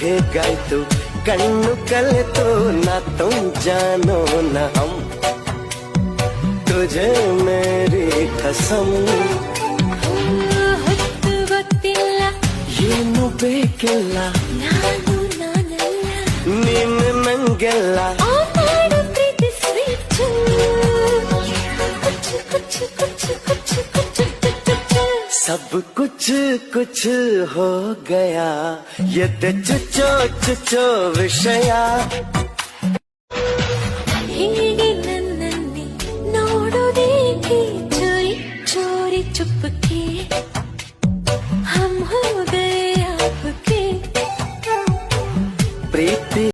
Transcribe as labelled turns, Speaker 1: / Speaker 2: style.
Speaker 1: ಹೇಗಾಯ್ತು ಕಣ್ಣು ಕಲೆತು ನಾ ತುಮ್ ಜಾನೋ ನ ಹಮ್ ತುझे मेरी कसम
Speaker 2: ಹೊತ್ತು ಗೊತ್ತಿಲ್ಲ
Speaker 1: ಏನು ಬೇಕಿಲ್ಲ
Speaker 2: ನಾನು ನಾನಲ್ಲ
Speaker 1: ನೀನು ನಂಗೆಲ್ಲ
Speaker 2: ಆ ಮಾಡು ಪ್ರೀತಿ ಸ್ವೀಟ್ ಕುಚ್ಚು ಕುಚ್ಚು ಕುಚ್ಚು ಕುಚ್ಚು ಕುಚ್ಚು ಕುಚ್ಚು
Speaker 1: सब कुछ कुछ हो गया ये चुचो चुचो विषया